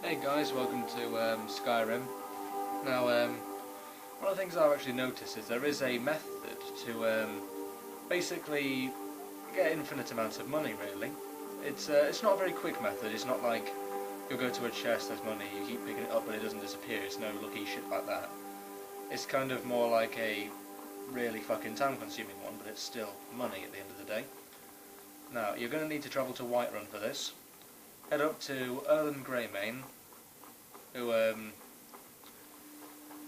Hey guys, welcome to Skyrim. Now, one of the things I've actually noticed is there is a method to basically get infinite amounts of money, really. It's not a very quick method. It's not like you'll go to a chest, there's money, you keep picking it up but it doesn't disappear. It's no lucky shit like that. It's kind of more like a really fucking time-consuming one, but it's still money at the end of the day. Now, you're going to need to travel to Whiterun for this. Head up to Erlen Greymane, who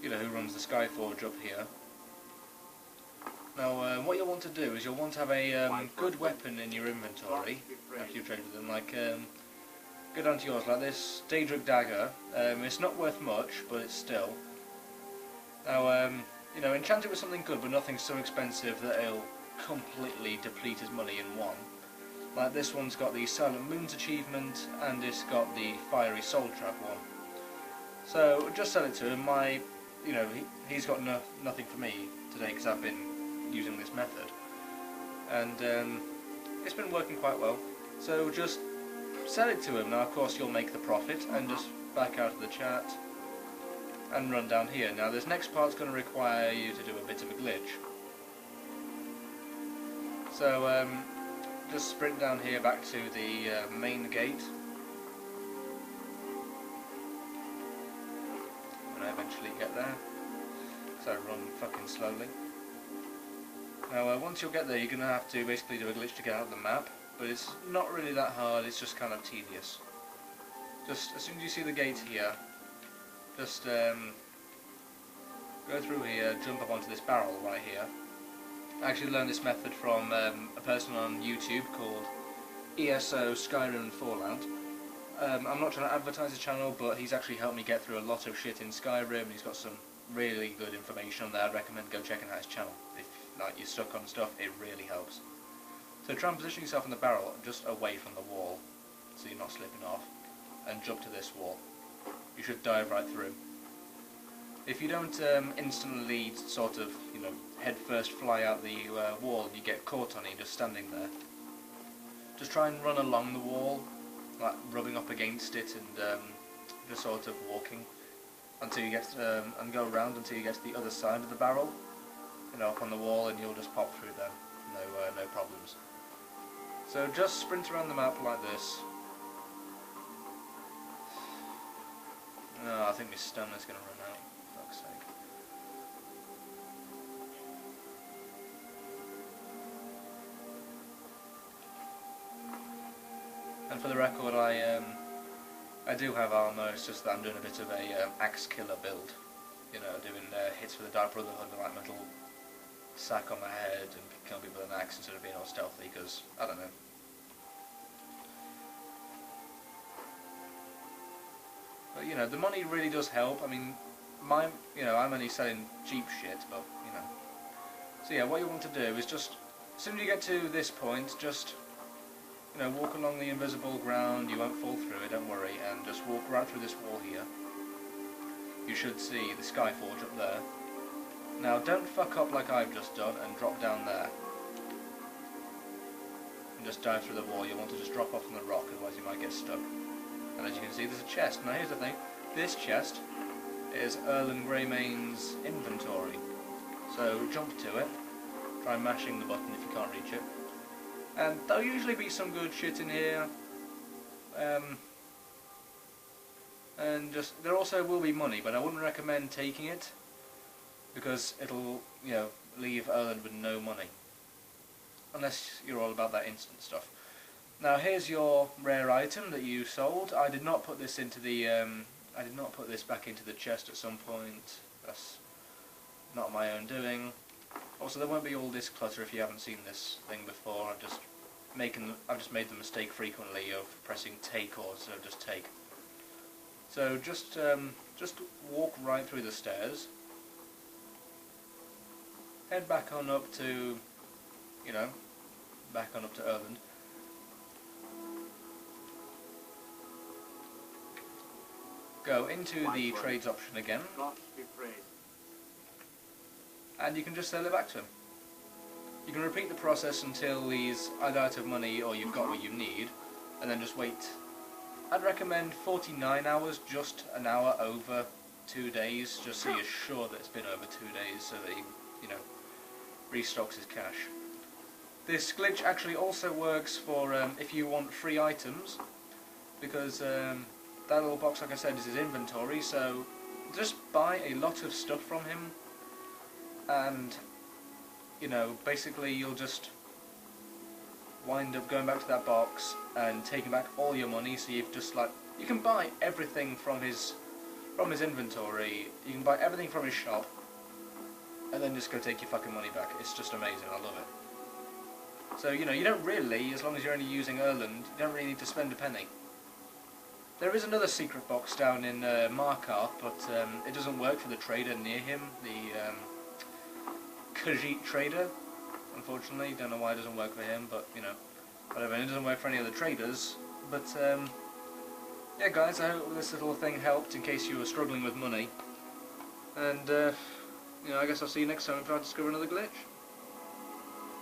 who runs the Skyforge up here. Now, what you'll want to do is you'll want to have a good weapon in your inventory after you've traded with them. Like, go down to yours like this Daedric dagger. It's not worth much, but it's still. Now, enchant it with something good, but nothing so expensive that it'll completely deplete his money in one. Like this one's got the Silent Moons achievement, and it's got the Fiery Soul Trap one. So just sell it to him. He's got nothing for me today because I've been using this method, and it's been working quite well. So just sell it to him. Now, of course, you'll make the profit, and just back out of the chat and run down here. Now, this next part's going to require you to do a bit of a glitch. So just sprint down here back to the main gate. When I eventually get there. So run fucking slowly. Now once you'll get there, you're going to have to basically do a glitch to get out of the map, but it's not really that hard, it's just kind of tedious. Just as soon as you see the gate here, just go through here, jump up onto this barrel right here. I actually learned this method from a person on YouTube called ESO Skyrim and Fallout. I'm not trying to advertise his channel, but he's actually helped me get through a lot of shit in Skyrim, and he's got some really good information on there. I'd recommend go checking out his channel. If you're stuck on stuff, it really helps. So try and position yourself in the barrel just away from the wall, so you're not slipping off, and jump to this wall. You should dive right through. If you don't instantly sort of, head first fly out the wall and you get caught on it just standing there, just try and run along the wall, like rubbing up against it, and just sort of walking until you get and go around until you get to the other side of the barrel, up on the wall, and you'll just pop through there, no problems. So just sprint around the map like this. I think my stamina's going to run out, for fuck's sake. And for the record, I do have armour, it's just that I'm doing a bit of a axe killer build. Doing hits for the Dark Brotherhood with like my little sack on my head and killing people with an axe instead of being all stealthy, because, I don't know. But the money really does help. I mean, I'm only selling cheap shit, but, So yeah, what you want to do is just, as soon as you get to this point, just, walk along the invisible ground. You won't fall through it, don't worry, and just walk right through this wall here. You should see the Skyforge up there. Now, don't fuck up like I've just done and drop down there. And just dive through the wall. You want to just drop off on the rock, otherwise you might get stuck. And as you can see, there's a chest. Now here's the thing, this chest is Erlen Greymane's inventory. So jump to it, try mashing the button if you can't reach it. And there'll usually be some good shit in here. And there also will be money, but I wouldn't recommend taking it, because it'll, leave Erlen with no money. Unless you're all about that instant stuff. Now here's your rare item that you sold. I did not put this into the I did not put this back into the chest at some point. That's not my own doing. Also, there won't be all this clutter if you haven't seen this thing before. I've just made the mistake frequently of pressing take or instead of just take. So just walk right through the stairs. Head back on up to Erlen. Go into the trades option again, and you can just sell it back to him. You can repeat the process until he's either out of money or you've got what you need, and then just wait I'd recommend 49 hours, just an hour over 2 days, just so you're sure that it's been over 2 days, so that he, you know, restocks his cache. This glitch actually also works for if you want free items, because that little box, like I said, is his inventory, so just buy a lot of stuff from him, and, you know, basically you'll just wind up going back to that box and taking back all your money, so you've just, like, you can buy everything from his inventory, you can buy everything from his shop, and then just go take your fucking money back. It's just amazing, I love it. So, you know, you don't really, as long as you're only using Erland, you don't really need to spend a penny. There is another secret box down in Markarth, but it doesn't work for the trader near him, the Khajiit trader, unfortunately. Don't know why it doesn't work for him, but, you know, whatever. It doesn't work for any other traders, but, yeah guys, I hope this little thing helped in case you were struggling with money. And, you know, I guess I'll see you next time if I discover another glitch.